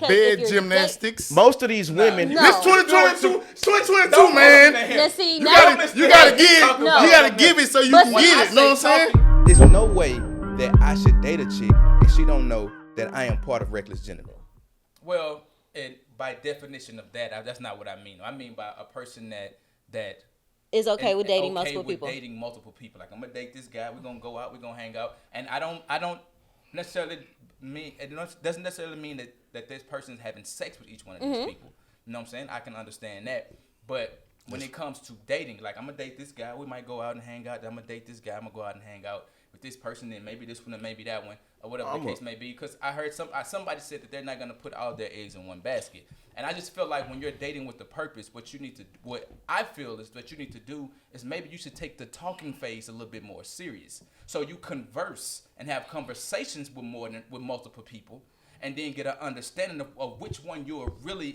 because bed gymnastics. Most of these women. No. It's 2022. It's 2022, Don't man. Now, see, You now gotta give. No. You gotta give it so you But can see, get it. You know what I'm saying? There's no way that I should date a chick and she don't know that I am part of Reckless Genital. Well, and by definition of that, that's not what I mean. I mean by a person that is okay with dating okay multiple with people. dating multiple people. Like, I'm gonna date this guy. We're gonna go out. We're gonna hang out. And I don't necessarily mean. It doesn't necessarily mean that this person's having sex with each one of these people. You know what I'm saying? I can understand that. But when it comes to dating, like, I'm gonna date this guy. We might go out and hang out. Then I'm gonna date this guy. I'm gonna go out and hang out with this person. Then maybe this one, and maybe that one, or whatever the case may be. Because I heard somebody said that they're not gonna put all their eggs in one basket. And I just feel like when you're dating with the purpose, what I feel is that you need to do is maybe you should take the talking phase a little bit more serious. So you converse and have conversations with multiple people, and then get an understanding of which one you're really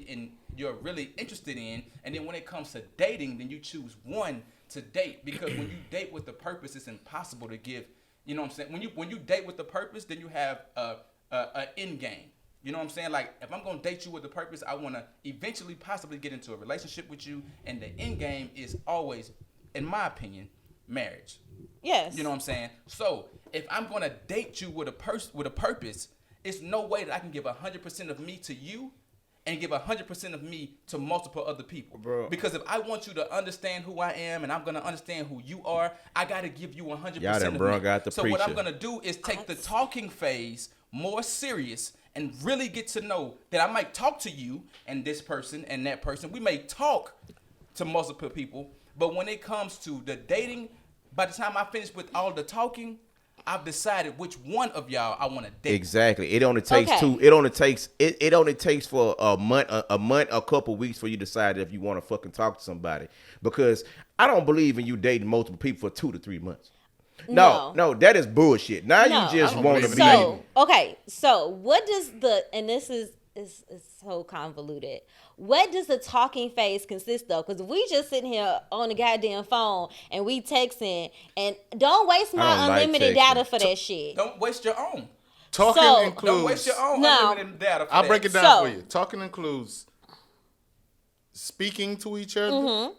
interested in. And then when it comes to dating, then you choose one to date, because when you date with the purpose, it's impossible to give. You know what I'm saying? When you date with the purpose, then you have a end game. You know what I'm saying? Like, if I'm going to date you with the purpose, I want to eventually possibly get into a relationship with you. And the end game is always, in my opinion, marriage. Yes. You know what I'm saying? So if I'm going to date you with a purpose, it's no way that I can give 100% of me to you and give 100% of me to multiple other people. Bro. Because if I want you to understand who I am and I'm going to understand who you are, I got to give you 100% Y'all done of brung me. out the So what I'm preacher. going to do is take the talking phase more serious and really get to know that I might talk to you and this person and that person. We may talk to multiple people, but when it comes to the dating, by the time I finish with all the talking, I've decided which one of y'all I want to date. Exactly. It only takes Okay. It only takes for a month, a couple weeks for you to decide if you want to fucking talk to somebody. Because I don't believe in you dating multiple people for 2 to 3 months. No, that is bullshit. Now No. you just want to be. So, okay, so what does and this is so convoluted. What does the talking phase consist of? Because we just sitting here on the goddamn phone and we texting, and don't waste I my don't like unlimited texting. data for that shit. Don't waste your own. Talking So- includes. Don't waste your own No. unlimited data for I'll that. break it down So- for you. Talking includes speaking to each other, Mm-hmm.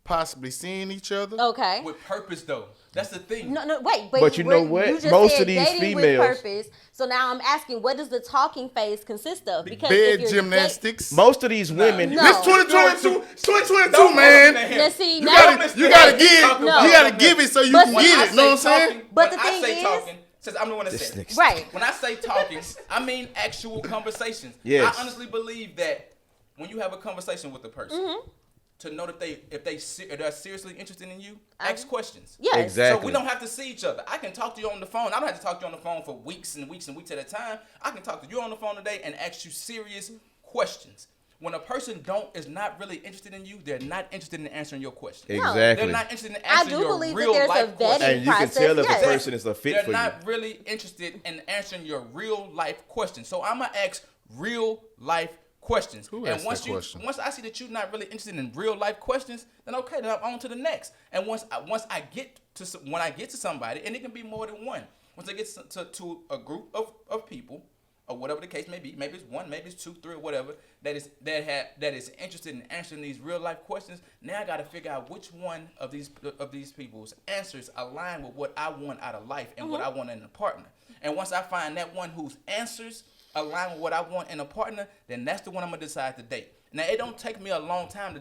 possibly seeing each other. Okay. With purpose, though. That's the thing. No, wait. But you know what? You just Most said of these dating females- with purpose. So now I'm asking, what does the talking phase consist of? Because Bed if you're gymnastics. Most of these women. No. It's 2022. It's 2022, Don't man. Now, see, You now gotta give. No. You gotta give it so you But can see, get it. Know what I'm saying? But when the thing I say is- talking, since I'm the one that This said it. nigga- right. When I say talking, I mean actual conversations. Yes. I honestly believe that when you have a conversation with a person, Mm-hmm. to know that if they're seriously interested in you, ask questions. Yes. Exactly. So we don't have to see each other. I can talk to you on the phone. I don't have to talk to you on the phone for weeks and weeks and weeks at a time. I can talk to you on the phone today and ask you serious questions. When a person is not really interested in you, they're not interested in answering your questions. Exactly. They're not interested in I answering do your believe that real there's a life vetting questions. And you can process, tell if yes. a person is a fit They're for you. not really interested in answering your real life questions. So I'm gonna ask real life questions. Who and asked once that question? once I see that you're not really interested in real life questions, then okay, then I'm on to the next. And when I get to somebody, and it can be more than one. Once I get to a group of people, or whatever the case may be, maybe it's one, maybe it's 2, 3, or whatever, that is interested in answering these real life questions. Now I got to figure out which one of these people's answers align with what I want out of life and what I want in a partner. And once I find that one whose answers align with what I want in a partner, then that's the one I'm gonna decide to date. Now it don't take me a long time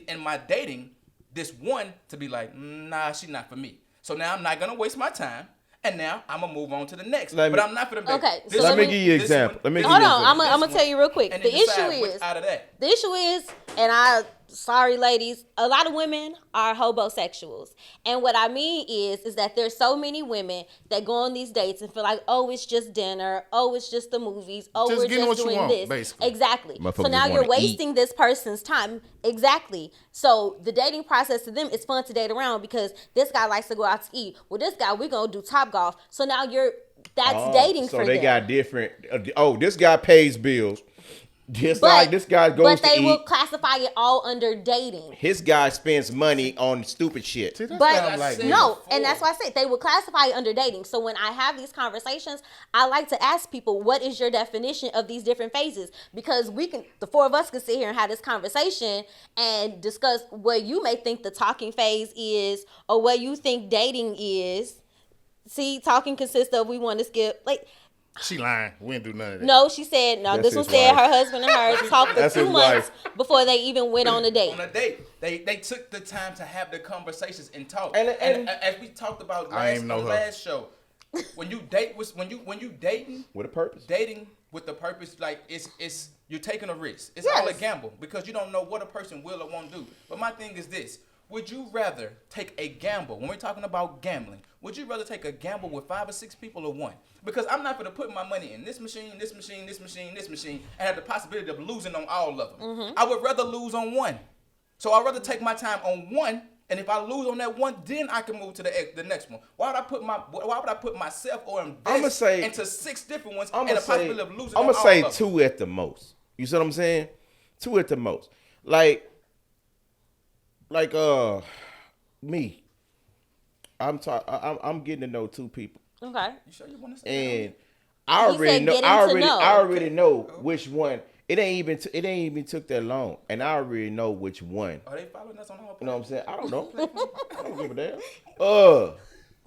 in my dating this one to be like, nah, she's not for me. So now I'm not gonna waste my time. And now I'm gonna move on to the next. But I'm not for the Okay, so Let me give you an example. Let me give Hold you an on, example. I'm gonna tell you real quick. And The then decide issue which is, out of that. the issue is, sorry ladies, a lot of women are hobosexuals. And what I mean is that there's so many women that go on these dates and feel like, oh, it's just dinner, oh, it's just the movies, oh, Just we're getting just what you doing want, this. basically. Exactly. So Motherfuckers now just you're wanna eat. wasting this person's time. Exactly. So the dating process to them is fun to date around because this guy likes to go out to eat. Well, this guy, we're gonna do Top Golf. So now that's dating so for they them. got different. This guy pays bills. Just like this guy goes but they to will eat. classify it all under dating. His guy spends money on stupid shit. See, that's But what I'm like, no, and that's why I said they would classify it under dating. So when I have these conversations, I like to ask people, what is your definition of these different phases? Because the four of us can sit here and have this conversation and discuss what you may think the talking phase is or what you think dating is. See, talking consists of we want to skip like. She lying. We didn't do none of that. No, she said no. That's This one his said wife. her husband and her talked for That's 2 his months wife. before they even went on a date. On a date, they took the time to have the conversations and talk. And- And as we talked about I ain't know her. last show, when you date when you dating With a purpose. dating with the purpose, like it's you're taking a risk. It's Yes. all a gamble because you don't know what a person will or won't do. But my thing is this: would you rather take a gamble when we're talking about gambling? Would you rather take a gamble with 5 or 6 people or one? Because I'm not going to put my money in this machine, this machine, this machine, this machine, and have the possibility of losing on all of them. Mm-hmm. I would rather lose on one. So I'd rather take my time on one, and if I lose on that one, then I can move to the next one. Why would I put myself or invest into 6 different ones and the possibility of losing I'm on gonna all say of them? 2 at the most. You see what I'm saying? 2 at the most. Like me. I'm getting to know 2 people. Okay. You sure you want to say And I He already said know. getting I to already, know. I already know which one. It ain't even took that long, and I already know which one. Are they following us on our You know what I'm saying? I don't know. I don't give a damn. Well,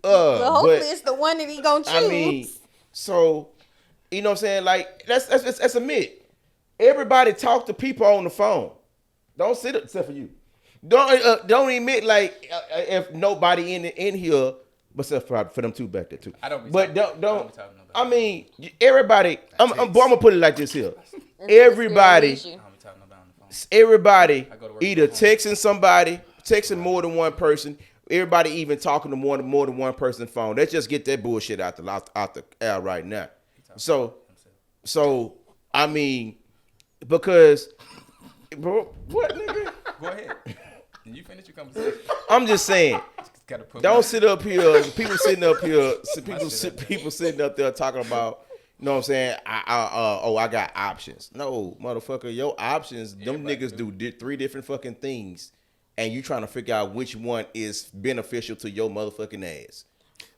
hopefully but it's the one that he gonna choose. I mean, so you know what I'm saying? Like that's admit. Everybody talk to people on the phone. Don't sit up except for you. Don't admit like if nobody in here, but except for them 2 back there too. I don't be But talking- don't. I don't be talking about I mean, everybody. I'm gonna put it like this here. Everybody, I don't be talking about on the phone. everybody I go to work either from home. texting somebody, texting more than one person. Everybody even talking to more than one person phone. Let's just get that bullshit out the air right now. So I mean, because bro, what nigga? Go ahead. You finish your conversation. I'm just saying. Gotta put Don't my- sit up here. People sitting up here. People sitting up there talking about. You know what I'm saying? I got options. No, motherfucker, your options. Them niggas do 3 different fucking things, and you trying to figure out which one is beneficial to your motherfucking ass.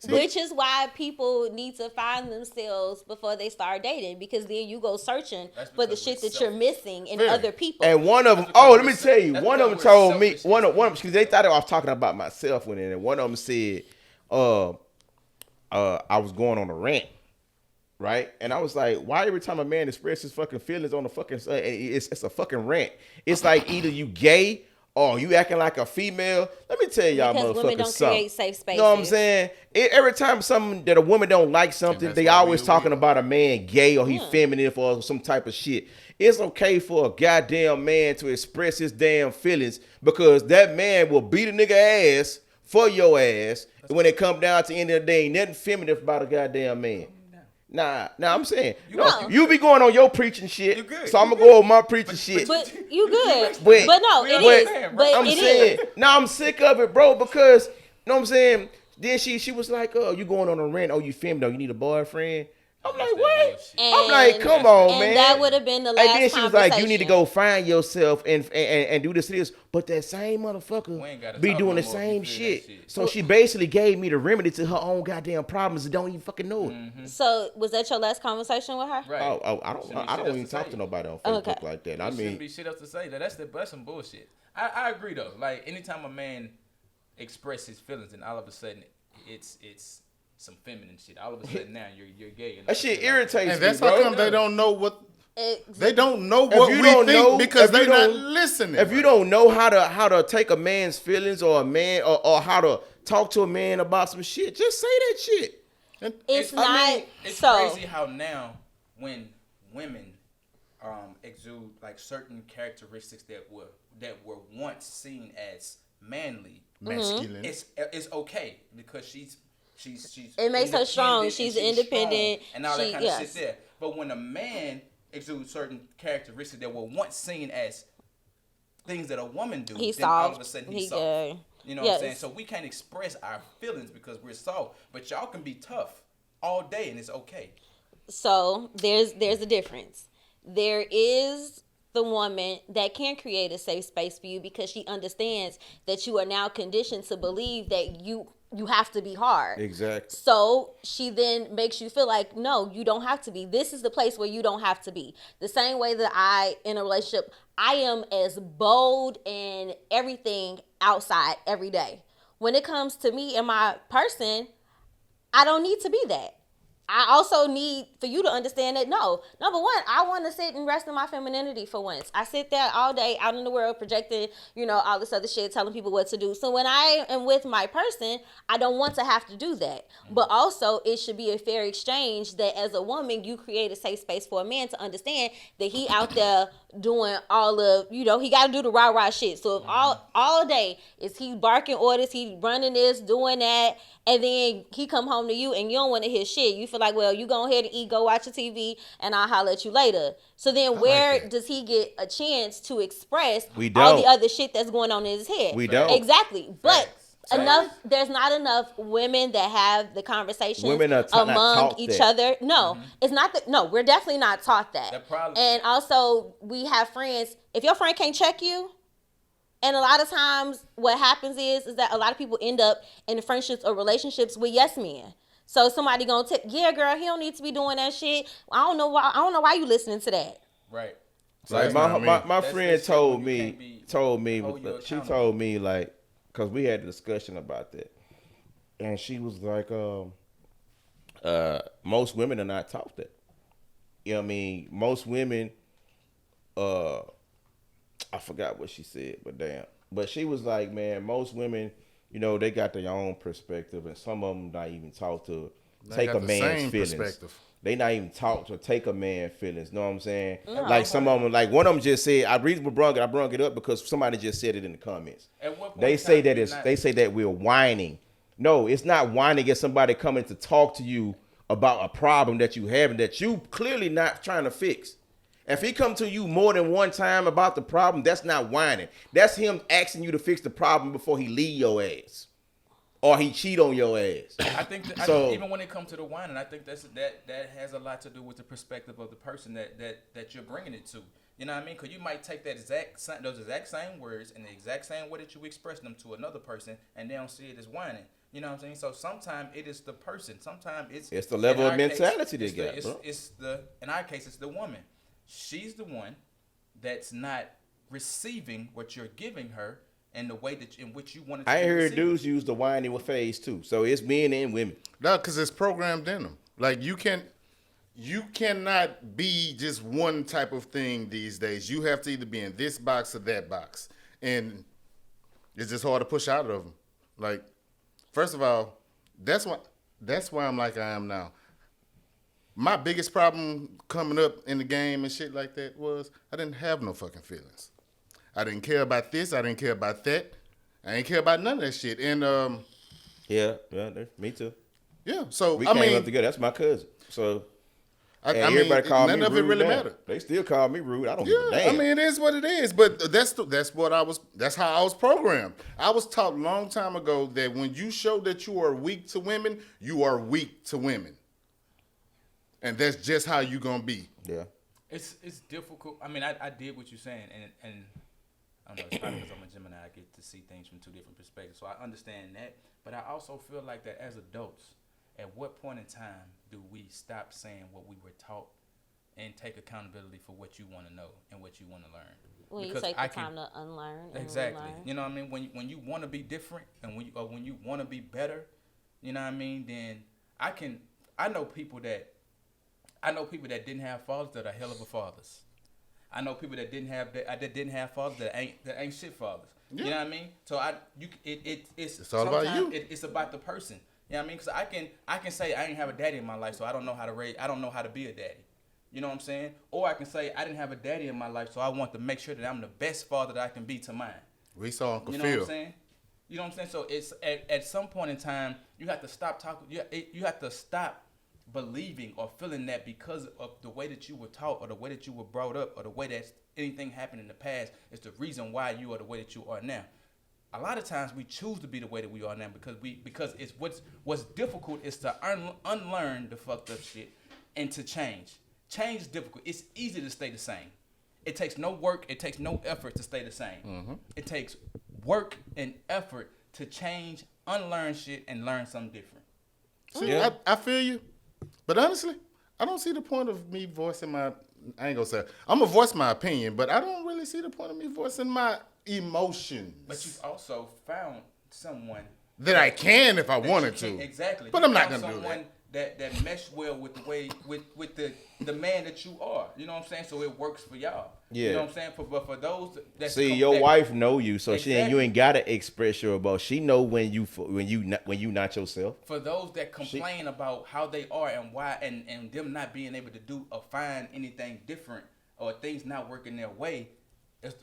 Which is why people need to find themselves before they start dating, because then you go searching That's for the because shit we're that you're missing in other people. And one of them, because let me we're tell you, that's one of them because we're told me, selfish. one of them, because they thought I was talking about myself when and one of them said, I was going on a rant, right? And I was like, why every time a man expresses his fucking feelings on the fucking, it's a fucking rant. It's like either you gay or you acting like a female. Let me tell y'all Because women motherfuckers don't something. create safe You know what I'm spaces. saying? Every time something that a woman don't like something, that's they why always we talking weird. about a man gay or he feminine or some type of shit. It's okay for a goddamn man to express his damn feelings because that man will beat a nigga ass for your ass. And when it come down to the end of the day, ain't nothing feminine about a goddamn man. Nah, I'm saying, you be going on your preaching shit, You good. so I'm gonna go on my preaching shit. But you good. But- But no, We it understand, is. bro. But I'm it saying, is. now I'm sick of it, bro, because, you know what I'm saying? Then she was like, oh, you going on a rant? Oh, you feminine? You need a boyfriend? I'm like, what? I'm like, come on, and man. that would have been the last And then she was like, you need to conversation. go find yourself and do this and this. But that same We motherfucker ain't gotta be talk doing no the more if same you feel shit. that shit. So she basically gave me the remedy to her own goddamn problems and don't even fucking know it. So was that your last conversation with her? Right. Oh, I Shouldn't be don't shit else even to talk say. to nobody on Facebook Okay. like that. I There shouldn't mean, be shit else to say. That's some bullshit. I agree though. Like anytime a man expresses his feelings, and all of a sudden it's some feminine shit. All of a sudden now you're gay. And that shit like, irritates And me, that's bro. how come they don't know what they don't know If what you we don't think know- because if you they're not don't- listening. If you don't know how to take a man's feelings or a man or how to talk to a man about some shit, just say that shit. It's I not. mean, it's so crazy how now when women exude like certain characteristics that were once seen as manly, masculine. it's okay because she's It makes her strong. independent She's and independent. strong and all that She- kind of yes. shit there. But when a man exudes certain characteristics that were once seen as things that a woman do, He's then all of soft. a sudden He he's soft. gay. You know what I'm Yes. saying? So we can't express our feelings because we're soft, but y'all can be tough all day and it's okay. So there's a difference. there is the woman that can create a safe space for you because she understands that you are now conditioned to believe that you have to be hard. Exactly. So she then makes you feel like, no, you don't have to be. This is the place where you don't have to be. The same way that in a relationship, I am as bold and everything outside every day. When it comes to me and my person, I don't need to be that. I also need for you to understand that no, number one, I want to sit and rest in my femininity for once. I sit there all day out in the world projecting, all this other shit, telling people what to do. So when I am with my person, I don't want to have to do that. But also, it should be a fair exchange that as a woman, you create a safe space for a man to understand that he out there doing all of, he got to do the rah-rah shit. So if all day is he barking orders, he running this, doing that, and then he come home to you and you don't want to hear shit. You feel like, well, you go ahead and eat, go watch your TV, and I'll holler at you later. So then where does he get a chance to express all the other shit that's going on in his head? We don't. Exactly. But there's not enough women that have the conversations among each other. No, it's not that. No, we're definitely not taught that. And also, we have friends. If your friend can't check you, and a lot of times what happens is that a lot of people end up in friendships or relationships with yes men. So somebody gonna tell, yeah, girl, he don't need to be doing that shit. I don't know why you listening to that. Right. Like my friend told me, she told me like, cause we had a discussion about that, and she was like, most women are not taught that. You know what I mean? Most women, I forgot what she said, but damn. But she was like, man, most women, they got their own perspective, and some of them not even taught to take a man's feelings. They not even taught to take a man's feelings. Know what I'm saying? No. Like some of them, like one of them just said, I brung it up because somebody just said it in the comments. They say that we're whining. No, it's not whining. It's somebody coming to talk to you about a problem that you have and that you clearly not trying to fix. If he come to you more than one time about the problem, that's not whining. That's him asking you to fix the problem before he leave your ass. Or he cheat on your ass. I think even when it comes to the whining, I think that has a lot to do with the perspective of the person that you're bringing it to. You know what I mean? Because you might take those exact same words and the exact same way that you express them to another person, and they don't see it as whining. You know what I'm saying? So sometimes it is the person. Sometimes it's the level of mentality they got, bro. In our case, it's the woman. She's the one that's not receiving what you're giving her in the way in which you want it to be I heard received. Dudes use the whining with phase too. So it's men and women. No, because it's programmed in them. Like you cannot be just one type of thing these days. You have to either be in this box or that box. And it's just hard to push out of them. Like, first of all, that's why I'm like I am now. My biggest problem coming up in the game and shit like that was I didn't have no fucking feelings. I didn't care about this. I didn't care about that. I didn't care about none of that shit. And yeah, me too. Yeah, so we came up together. That's my cousin. So everybody called me rude. None of it really mattered. They still call me rude. I don't give a damn. I mean, it is what it is. But that's how I was programmed. I was taught a long time ago that when you show that you are weak to women, you are weak to women. And that's just how you gonna be. Yeah. It's difficult. I mean, I did what you're saying, and I don't know. It's probably because I'm a Gemini. I get to see things from two different perspectives, so I understand that. But I also feel like that as adults, at what point in time do we stop saying what we were taught and take accountability for what you want to know and what you want to learn? When you take the time to unlearn. Exactly. Relearn. You know what I mean? When you want to be different and when you want to be better, you know what I mean? Then I know people that didn't have fathers that are hell of a fathers. I know people that didn't have fathers that ain't shit fathers. Yeah. You know what I mean? So it's all about you. It's about the person. You know what I mean? Because I can say I didn't have a daddy in my life, so I don't know how to raise. I don't know how to be a daddy. You know what I'm saying? Or I can say I didn't have a daddy in my life, so I want to make sure that I'm the best father that I can be to mine. We saw Uncle Phil. You know what I'm saying? You know what I'm saying? So it's at some point in time you have to stop talking. You have to stop believing or feeling that because of the way that you were taught or the way that you were brought up or the way that anything happened in the past is the reason why you are the way that you are now. A lot of times we choose to be the way that we are now because it's what's difficult is to unlearn the fucked up shit and to change. change is difficult. It's easy to stay the same. It takes no work. It takes no effort to stay the same. It takes work and effort to change, unlearn shit, and learn something different. See, I feel you. But honestly, I don't see the point of me voicing my, I ain't gonna say, I'm gonna voice my opinion, but I don't really see the point of me voicing my emotions. But you've also found someone that I can if I that wanted you can- to. Exactly. But You I'm not found gonna do that. someone that mesh well with the way with the man that you are. You know what I'm saying? So it works for y'all. Yeah. You know what I'm saying? But for those that See, your wife know you, so you Exactly. ain't gotta express your about. She know when you not yourself. for those that complain about how they are and why and them not being able to do or find anything different or things not working their way,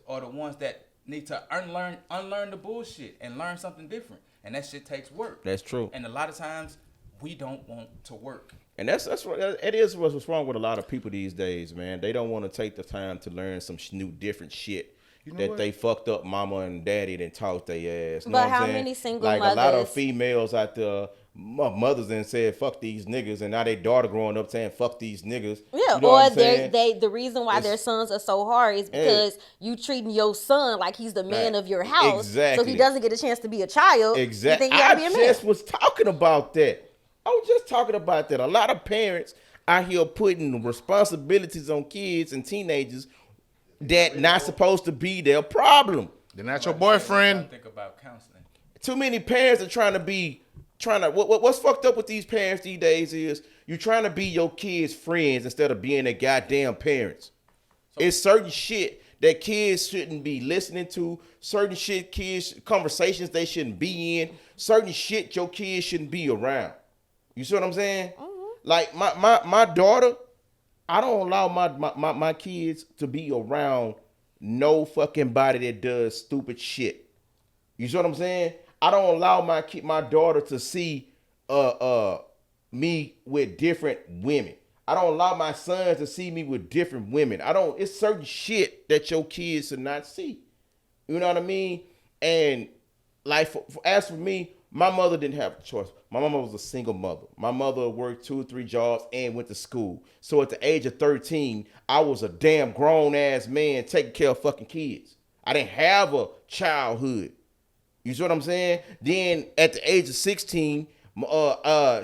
are the ones that need to unlearn the bullshit and learn something different. And that shit takes work. That's true. And a lot of times we don't want to work. And that's what it is. What's wrong with a lot of people these days, man? They don't want to take the time to learn some new different shit You know that what? they fucked up mama and daddy didn't taught their ass. Know But what I'm how saying? many single like a lot of mothers- females out there, mothers and said fuck these niggas, and now their daughter growing up saying fuck these niggas. Yeah, You know or what I'm saying? the reason why their sons are so hard is because you treating your son like he's the man Right. of your house, so Exactly. he doesn't get a chance to be a child. Exactly. You think he gotta be a I man? just was talking about that. I was just talking about that. A lot of parents out here putting responsibilities on kids and teenagers that not supposed to be their problem. They're not your I boyfriend. think about counseling. Too many parents are trying to what's fucked up with these parents these days is you're trying to be your kids' friends instead of being their goddamn parents. It's certain shit that kids shouldn't be listening to, certain shit conversations they shouldn't be in, certain shit your kids shouldn't be around. You see what I'm saying? Like my daughter, I don't allow my kids to be around no fucking body that does stupid shit. You see what I'm saying? I don't allow my daughter to see me with different women. I don't allow my sons to see me with different women. It's certain shit that your kids should not see. You know what I mean? And like as for me, my mother didn't have a choice. My mama was a single mother. My mother worked 2 or 3 jobs and went to school. So at the age of 13, I was a damn grown ass man taking care of fucking kids. I didn't have a childhood. You see what I'm saying? Then at the age of 16,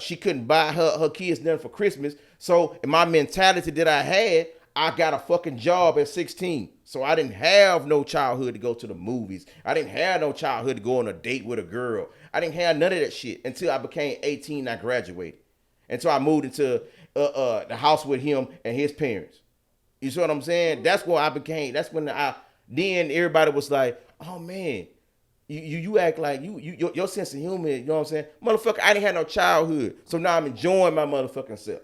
she couldn't buy her kids nothing for Christmas. So in my mentality that I had, I got a fucking job at 16. So I didn't have no childhood to go to the movies. I didn't have no childhood to go on a date with a girl. I didn't have none of that shit until I became 18 and I graduated. Until I moved into the house with him and his parents. You see what I'm saying? That's when then everybody was like, oh man, you act like your sense of humor, you know what I'm saying? Motherfucker, I didn't have no childhood. So now I'm enjoying my motherfucking self.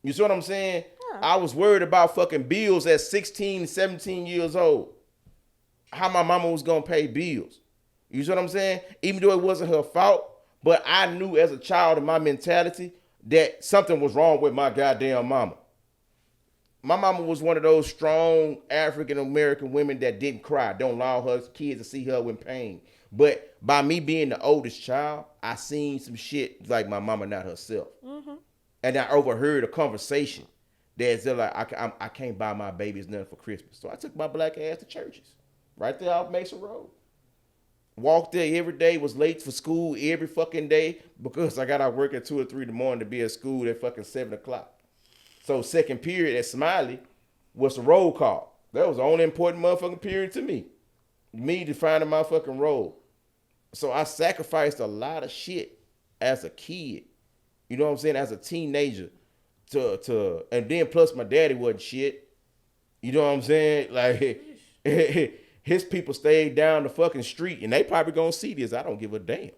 You see what I'm saying? Yeah. I was worried about fucking bills at 16, 17 years old. How my mama was gonna pay bills. You see what I'm saying? Even though it wasn't her fault, but I knew as a child in my mentality that something was wrong with my goddamn mama. My mama was one of those strong African American women that didn't cry, don't allow her kids to see her in pain. But by me being the oldest child, I seen some shit like my mama not herself. Mm-hmm. And I overheard a conversation that's like, I can't buy my babies nothing for Christmas. So I took my black ass to churches right there off Mason Road. Walked there every day, was late for school every fucking day because I got out work at 2 or 3 in the morning to be at school at fucking 7 o'clock. So second period at Smiley was the roll call. That was the only important motherfucking period to me. Me defining my fucking role. So I sacrificed a lot of shit as a kid. You know what I'm saying? As a teenager. And then plus my daddy wasn't shit. You know what I'm saying? Like his people stayed down the fucking street and they probably gonna see this. I don't give a damn.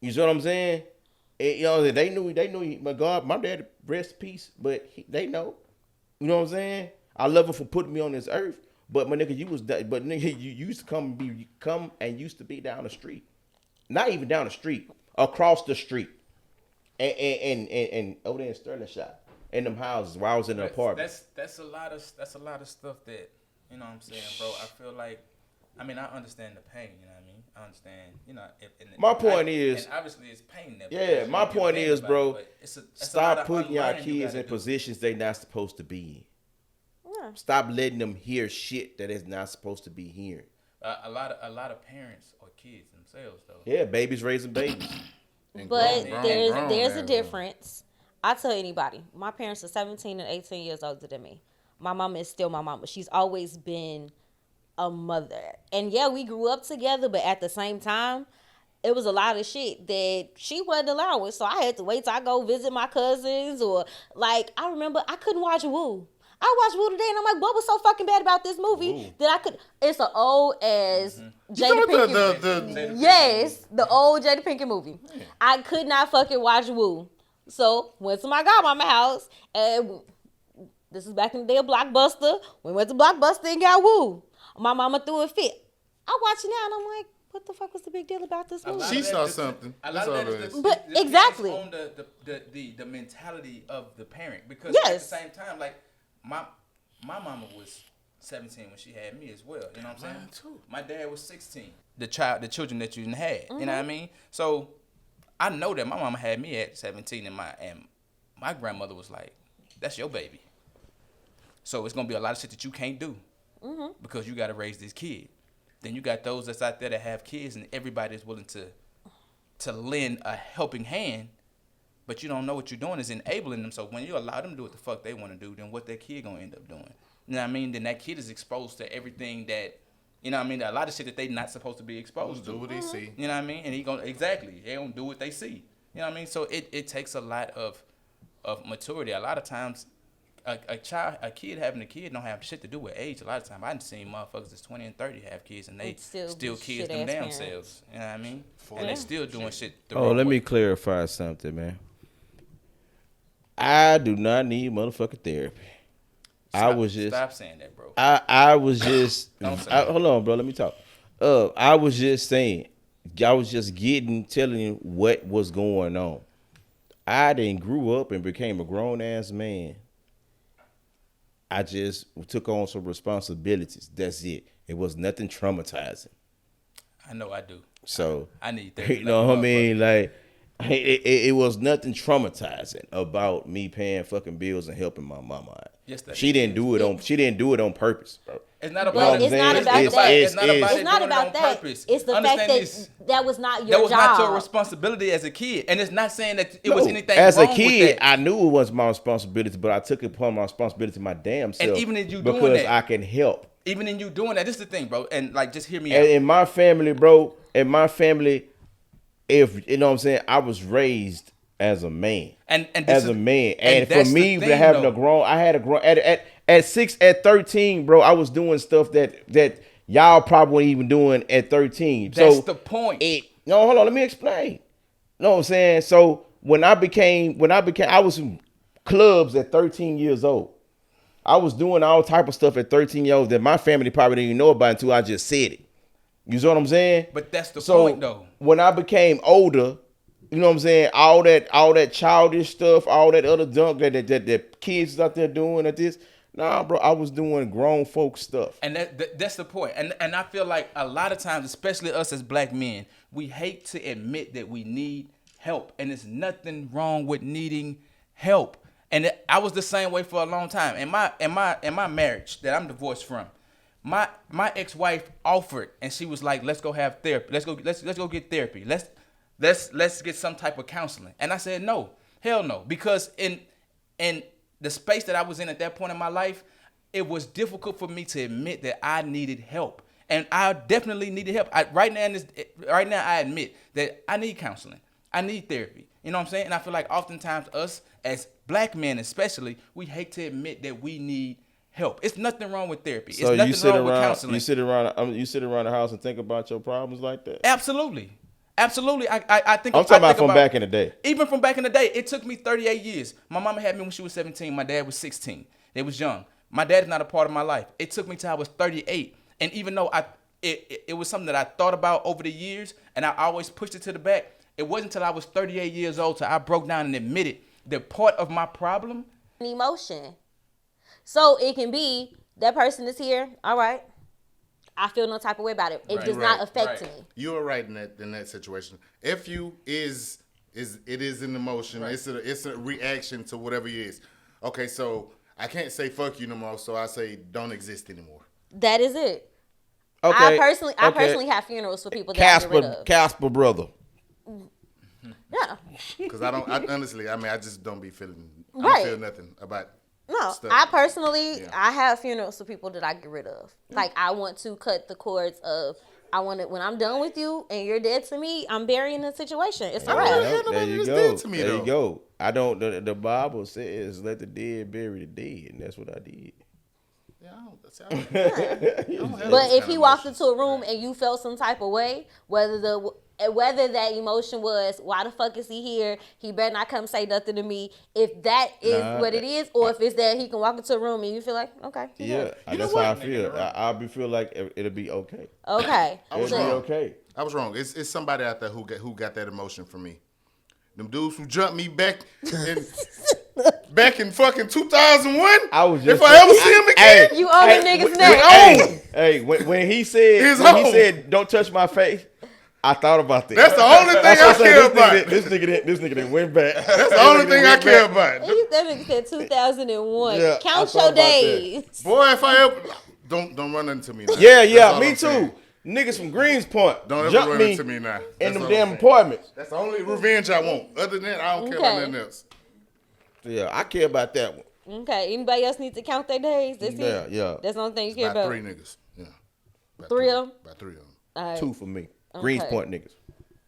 You see what I'm saying? And, you know, they knew, my God, my daddy, rest peace, but they know. You know what I'm saying? I love him for putting me on this earth, but my nigga, you used to come and used to be down the street. Not even down the street, across the street. And over there in Sterling Shop, in them houses where I was in the apartment. That's a lot of stuff that, you know what I'm saying, bro. I feel like I mean, I understand the pain. You know what I mean? I understand. You know, My point is, and obviously it's pain there. yeah, because my you're point pain is, about bro, it, but it's a lot stop of putting your unlearning you kids gotta in do. positions they not supposed to be in. Yeah. Stop letting them hear shit that is not supposed to be hearing. A lot of parents or kids themselves though. Yeah, babies raising babies. And But grown there's a ass difference. I tell anybody, my parents are 17 and 18 years older than me. My mama is still my mama. She's always been a mother. And yeah, we grew up together, but at the same time, it was a lot of shit that she wasn't allowing. So I had to wait till I go visit my cousins, or like I remember I couldn't watch Woo. I watched Woo today and I'm like, what was so fucking bad about this movie Woo. that I could? It's an old as You Jada know Pinkett. the Yes, the old Jada Pinkett movie. I could not fucking watch Woo. So went to my godmama house, and this is back in the day of Blockbuster. We went to Blockbuster and got Woo. My mama threw a fit. I watch it now and I'm like, what the fuck was the big deal about this movie? She saw something. A That's lot all of it that is. is But the exactly. parents own the mentality of the parent, because Yes. at the same time, like my mama was 17 when she had me as well. You know what I'm saying? Mine too. My dad was 16. The children that you didn't had. You know what I mean? So I know that my mama had me at 17, and my grandmother was like, "That's your baby." So it's gonna be a lot of shit that you can't do because you got to raise this kid. Then you got those that's out there that have kids, and everybody is willing to lend a helping hand, but you don't know what you're doing is enabling them. So when you allow them to do what the fuck they want to do, then what that kid gonna end up doing? You know what I mean? Then that kid is exposed to everything that, you know what I mean, a lot of shit that they not supposed to be exposed Do to. what they see. You know what I mean? And they don't do what they see. You know what I mean? So it takes a lot of maturity. A lot of times a kid having a kid don't have shit to do with age. A lot of times I've seen motherfuckers that's 20 and 30 have kids, and they And still still be kids shit-ass them damn parents. selves. You know what I mean? For And they real. still doing shit the Oh, wrong let way. me clarify something, man. I do not need motherfucking therapy. Stop saying that, bro. I was just Don't say that. hold on, bro. Let me talk. I was just saying, I was just telling you what was going on. I then grew up and became a grown ass man. I just took on some responsibilities. That's it. It was nothing traumatizing. I know I do. So I need therapy. you know what I mean? Like it was nothing traumatizing about me paying fucking bills and helping my mama out. Yes, that She is. didn't do it on purpose, bro. It's not But about it's I'm not saying? about It's- that. it's- It's not about it's- it It's not doing about it on that. purpose. It's the Understand fact that this. that was not your That was job. not your responsibility as a kid, and it's not saying that it was No, anything as wrong a kid, with that. I knew it was my responsibility, but I took it upon my responsibility my damn self. even in you doing because that- I can help. Even in you doing that, this is the thing, bro. And like, just hear me And out. in my family, bro, if you know what I'm saying, I was raised as a man. And this as is- a man. and And for that's the me, thing, having though. I had a grown at 13, bro, I was doing stuff that y'all probably weren't even doing at 13. That's so the point. No, hold on, let me explain. Know what I'm saying? So when I was in clubs at 13 years old. I was doing all type of stuff at 13 years old that my family probably didn't even know about until I just said it. You see what I'm saying? But that's the So point, though. when I became older, you know what I'm saying? All that childish stuff, all that other junk that kids out there doing at this. Nah, bro, I was doing grown folk stuff. And that's the point. And I feel like a lot of times, especially us as black men, we hate to admit that we need help. And there's nothing wrong with needing help. And I was the same way for a long time. In my marriage that I'm divorced from, my ex-wife offered, and she was like, "Let's go have therapy. Let's go get therapy. Let's get some type of counseling." And I said, "No, hell no," because in the space that I was in at that point in my life, it was difficult for me to admit that I needed help, and I definitely needed help. Right now, I admit that I need counseling. I need therapy. You know what I'm saying? And I feel like oftentimes us as black men, especially, we hate to admit that we need help. It's nothing wrong with therapy. So it's nothing wrong with counseling. you sit around the house and think about your problems like that. Absolutely. I think I'm talking about from back in the day. Even from back in the day, it took me 38 years. My mama had me when she was 17. My dad was 16. They was young. My dad is not a part of my life. It took me till I was 38. And even though it was something that I thought about over the years, and I always pushed it to the back, it wasn't until I was 38 years old till I broke down and admitted that part of my problem. An emotion. So it can be that person is here. All right. I feel no type of way about it. It Right. does not affect me. You are right in that situation. If you is an emotion. Right. It's a reaction to whatever it is. Okay, so I can't say fuck you no more, so I say don't exist anymore. That is it. Okay. I personally have funerals for people that I get rid of. Casper brother. Yeah. Because I honestly, I just don't be feeling. I Right. don't feel nothing about. No, stuff. I personally, Yeah. I have funerals for people that I get rid of. Like, I want to cut the cords of, I want to, when I'm done with you and you're dead to me, I'm burying the situation. It's a don't wrap. really Well, have there nobody you that's go. dead to me, There though. you go. I don't. The Bible says, "Let the dead bury the dead," and that's what I did. Yeah, I don't have But those if kind he of walked emotions. into a room and you felt some type of way, whether that emotion was, why the fuck is he here? He better not come say nothing to me. If that is Nah, what it is, or if it's that he can walk into a room and you feel like, okay, he Yeah, good. You know that's what? how I feel. I'll be feel like it'll be okay. Okay. was It'll be wrong. okay. I was wrong. It's somebody out there who got that emotion from me. Them dudes who jumped me back in fucking 2001. I was just. If I ever see him again, You owe the niggas when- neck. Hey, when he said His when he own. said don't touch my face, I thought about that. that's the only thing That's I what I'm saying. care about. This nigga didn't went back. That's the only thing I care about. That nigga said 2001. Yeah, I Count thought your about that. days. Boy, if I ever don't run into me now. Yeah, That's all me I'm too. saying. Niggas from Greenspoint Don't ever jump run me into me now. in That's them all damn I'm saying. apartments. That's the only revenge I want. Other than that, I don't care about Okay. nothing else. Yeah, I care about that one. Okay. Anybody else need to count their days? That's Yeah, it. yeah. That's the only thing you care About about. three niggas. Yeah. About Three of 'em? About three of them. All right. 2 for me. Okay. Greenspoint niggas.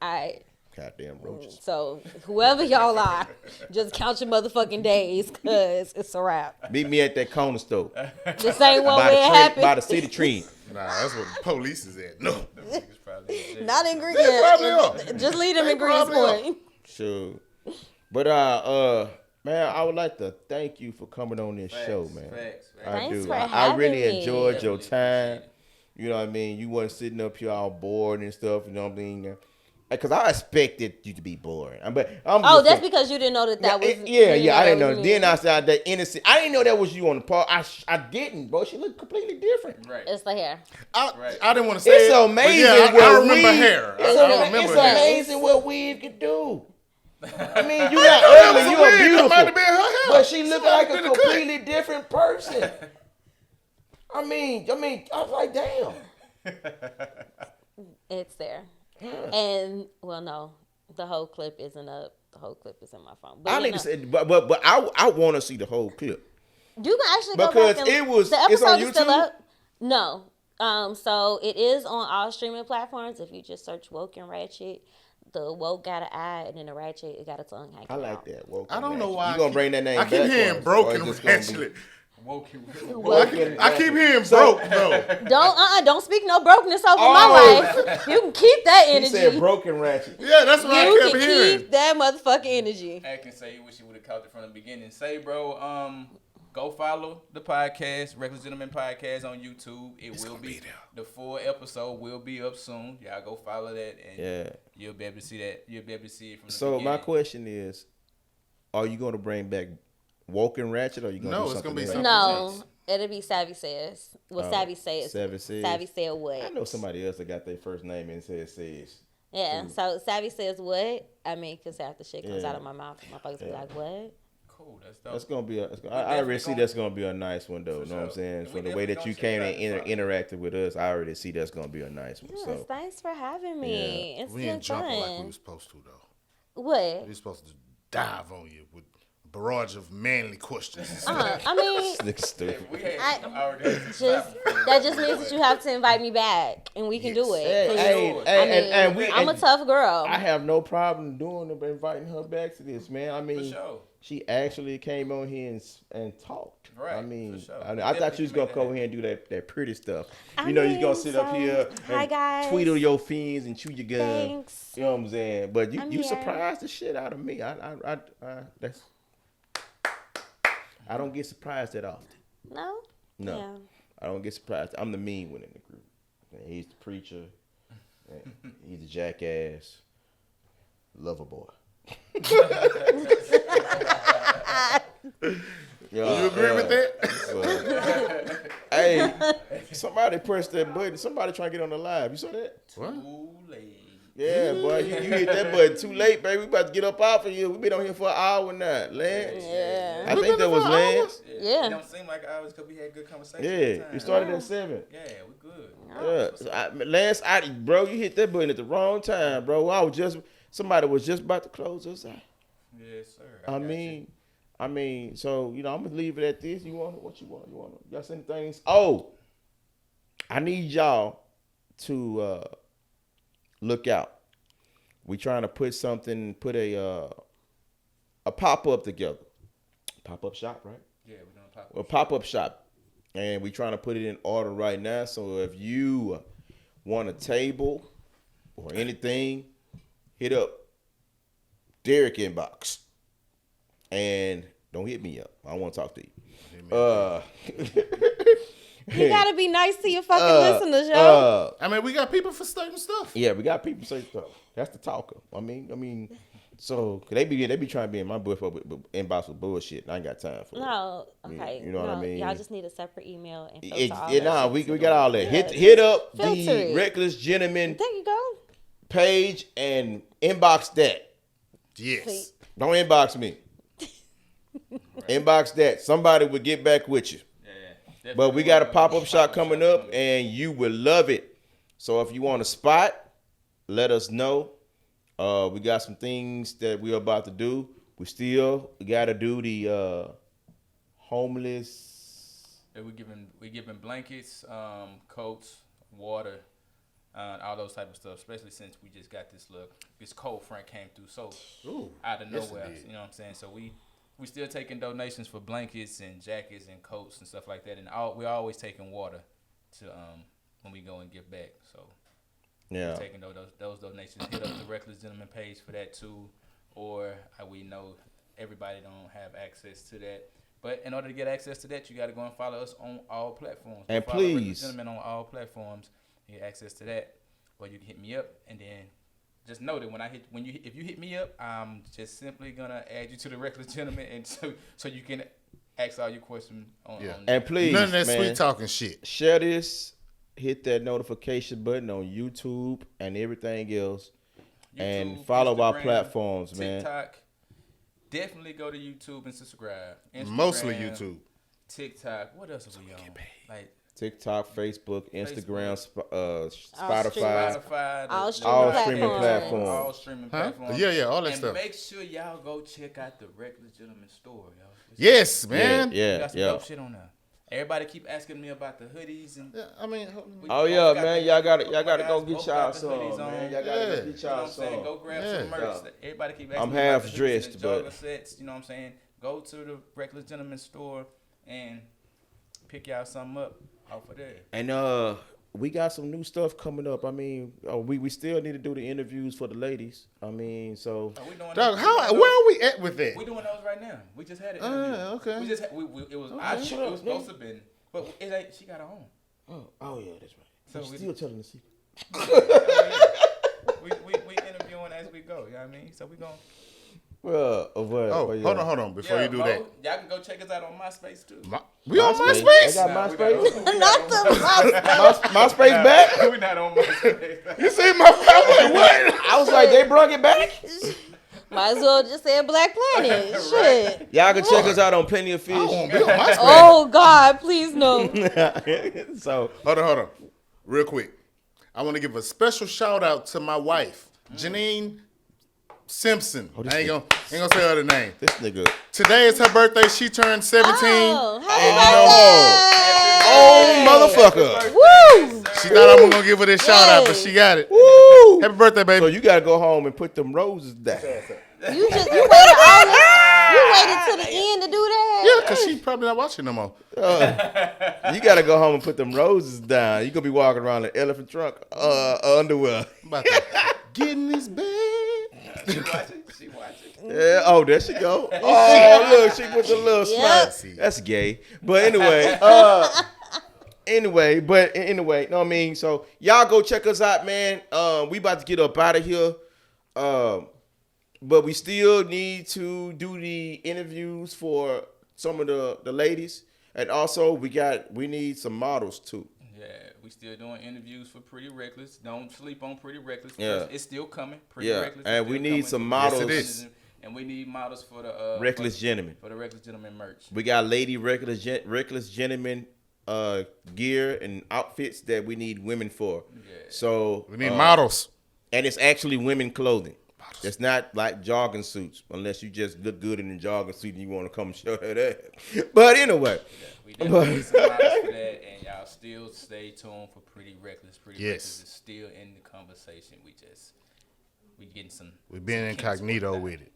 All right. Goddamn roaches. So whoever y'all are, just count your motherfucking days, cause it's a wrap. Meet me at that corner store The same one by where it the happened. by the city tree. Nah, that's what the police is at. No. Niggas probably in jail. Not in Green. They probably are. Just leave them They in probably Greenspoint. Sure. But man, I would like to thank you for coming on this show, man. Facts. I Thanks do. for I really having me. enjoyed your Definitely time. appreciate it. You know what I mean? You wasn't sitting up here all bored and stuff. You know what I mean? Because I expected you to be boring. But I'm Oh, just that's saying- because you didn't know that was. yeah, you I didn't that know. was Then me. I said that innocent. I didn't know that was you on the part. I didn't, bro. She looked completely different. Right. It's the hair. I didn't want to say It's it, amazing. but yeah, I what remember weave- hair. It's, I remember it's hair. amazing what weave can do. I mean, you That not was ugly, a you wig. are That beautiful. might have been her hair. But she looked like a Somebody did cut. completely different person. I mean, I was like, damn. It's there. And well, no, the whole clip isn't up. The whole clip is in my phone. But I you need know, to say, but I want to see the whole clip. you can actually go Because back and it was- the it's episode on is still YouTube? up. No. So it is on all streaming platforms. If you just search Woke and Ratchet, the woke got an eye and then the ratchet it got a tongue hanging I like out. that. Woke I don't and know Ratchet. why. You gonna bring that name I back? keep for hearing us, broken or it's just gonna be- ratchet. Woke you. I keep hearing broke though. Don't speak no brokenness over Oh. my life. You can keep that He energy. said broken ratchet. Yeah, that's what I You kept can hearing. keep that motherfucking energy. I can say you wish you would have caught it from the beginning. Say, bro, go follow the podcast, Reckless Gentleman Podcast on YouTube. It will be the full episode will be up soon. Y'all go follow that, and Yeah. you'll be able to see that. You'll be able to see it from the So beginning. my question is, are you gonna bring back Woke and Ratchet, or are you gonna No, do it's gonna something be else? something No, else. it'll be Savvy Says. Well, Oh, Savvy Says. Savvy Says. Savvy said I what? know somebody else that got their first name and says. Yeah. So Savvy says what? I mean, cause after shit comes Yeah. out of my mouth, motherfuckers be Yeah. like, what? Cool, that's dope. That's gonna be a. I definitely already see gonna- that's gonna be a nice one though. For Know what I'm sure. saying? And For we the way that definitely you gonna came check and it out. interacted with us, I already see that's gonna be a nice one. Yes, So thanks for having me. It's We been ain't jumping like we fun. was supposed to though. What? We was supposed to dive on you with a barrage of manly questions. I mean, nigga stupid. We had I- already that just means that you have to invite me back, and we can do it. Hey, 'Cause hey, sure. hey, I mean, and we. I'm a and tough girl. I have no problem doing it, inviting her back to this, man. I For mean, sure. she actually came on here and talked. Right, I mean, for sure. I Definitely thought you was gonna made that come here and do that pretty stuff. I You know, you're mean, gonna sit up so, here hi, and guys. tweedle your fins and chew your gum. Thanks. You know what I'm saying? But you I'm you here. surprised the shit out of me. I that's. I don't get surprised that often. No. No, Yeah. I don't get surprised. I'm the mean one in the group. And he's the preacher. And he's the jackass. Lover boy. Yeah, You agree with that? Hey, somebody pressed that button. Somebody trying to get on the live. You saw that? What? Too late. Yeah, boy, you hit that button too late, baby. We about to get up off of here. We been on here for an hour now, Lance. Yeah. I think that was Lance. Yeah. It don't seem like hours because we had good conversation. Yeah, we started at 7. Yeah, we good. Yeah, Lance, bro, you hit that button at the wrong time, bro. Somebody was just about to close us out. Yes, sir. I mean, so I'm gonna leave it at this. You want what you want? Y'all send things. Oh, I need y'all to look out. We trying to put a pop-up together. Pop-up shop, right? Yeah, we're doing pop. A pop-up shop. And we trying to put it in order right now. So if you want a table or anything, hit up Derek inbox. And don't hit me up. I don't want to talk to you. You gotta be nice to your fucking listeners, yo. I mean, we got people for certain stuff. Yeah, we got people say stuff. That's the talker. I mean, so they be trying to be in my inbox with bullshit. And I ain't got time for it. No, okay. You know what I mean? Y'all just need a separate email and filter all Yeah, that nah, shit we to got the- all that. Yeah, Hit up filter the it. Reckless Gentleman There you go. page and inbox that. Yes. Don't inbox me. Inbox that. Somebody will get back with you. Yeah. But we got a pop-up shop coming up, and you will love it. So if you want a spot, let us know. We got some things that we're about to do. We got to do the homeless. Yeah, we giving blankets, coats, water, all those type of stuff. Especially since we just got this cold front came through so out of yes, nowhere. it did. You know what I'm saying? So we still taking donations for blankets and jackets and coats and stuff like that. And we're always taking water to when we go and give back. So Yeah. taking those donations. Hit up the Reckless Gentleman page for that too. Or we know everybody don't have access to that. But in order to get access to that, you got to go and follow us on all platforms. And follow Reckless please. Gentleman on all platforms. You get access to that. Or you can hit me up, and then just know that if you hit me up, I'm just simply gonna add you to the Reckless Gentleman, and so you can ask all your questions on. Yeah. on And please, None of that man, sweet talking shit. share this. Hit that notification button on YouTube and everything else. And YouTube, follow our Instagram, platforms, man. TikTok. Definitely go to YouTube and subscribe. Instagram, Mostly YouTube. TikTok. What else are we on? Like TikTok, Facebook, Instagram, streaming. Spotify. All streaming platforms. All streaming Huh? platforms. Yeah, all that and stuff. make sure y'all go check out the Reckless Gentleman store, y'all. Yes, man. We Yeah, got some yeah. dope shit on there. Everybody keep asking me about the hoodies and. Yeah, I mean, Oh yeah, man, y'all got to go get y'all some, man. Y'all got to Yeah. go get You know y'all what I'm saying? some. Go grab Yeah. some merch. Everybody keep asking I'm me about half the hoodies dressed, and but- jogger sets. You know what I'm saying? Go to the Reckless Gentleman store and pick y'all something up off of there. And we got some new stuff coming up. I mean, we still need to do the interviews for the ladies. I mean, so Are we doing dog, those? where are we at with that? We doing those right now. We just had it. Okay. We just had, it was it was supposed to have been, but it ain't. She got her own. oh yeah, that's right. So I'm we- still telling the secret. we interviewing as we go. You know what I mean? So we gonna. Well, what? Oh, but yeah. hold on. Before you do that. y'all can go check us out on MySpace too. We on I MySpace? got We MySpace. Not the MySpace back. We're not on MySpace. You see my I'm like, what? I was like, they brought it back. Might as well just say Black Planet. Shit. Y'all can check us out on Plenty of I Fish. won't be on MySpace. Oh God, please no. So Hold on. Real quick. I want to give a special shout out to my wife, Janine Simpson. this I ain't gonna say her other name. this nigga. Today is her birthday. She turned 17. Oh, Oh, motherfucker. Woo! She thought I was gonna give her this shout out, but she got it. Woo. Happy birthday, So baby. you gotta go home and put them roses down. You waited till the end to do that. Yeah, because she's probably not watching no more. You gotta go home and put them roses down. You gonna be walking around in elephant trunk underwear. About to get in this bed. She watching. Yeah. Oh, there she go. Oh, look, she put the little Yep. smile. That's gay. But anyway, anyway, know what I mean? So y'all go check us out, man. We about to get up out of here. But we still need to do the interviews for some of the ladies, and also we need some models too. Yeah, we still doing interviews for Pretty Reckless. Don't sleep on Pretty Reckless. Yeah. It's still coming. Pretty Yeah, Reckless. and is we still need coming. some Yes, models. it is. And we need models for the Reckless Gentlemen. for the Reckless Gentleman merch. We got lady reckless gentlemen gear and outfits that we need women for. Yeah. So We need models. and it's actually women clothing. It's not like jogging suits, unless you just look good in a jogging suit and you want to come show that. But anyway, We definitely need some models for that, and y'all still stay tuned for Pretty Reckless. Pretty Yes. Reckless is still in the conversation. We getting some. We've been some kinks incognito worked out. with it.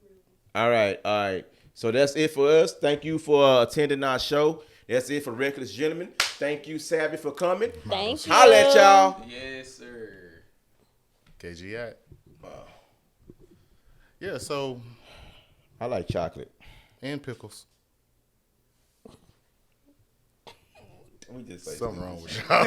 all right. So that's it for us. Thank you for attending our show. That's it for Reckless Gentlemen. Thank you, Savvy, for coming. Thank you. Holla at y'all. Yes, sir. KGI. Yeah, so, I like chocolate. and pickles. We just say Something wrong with y'all.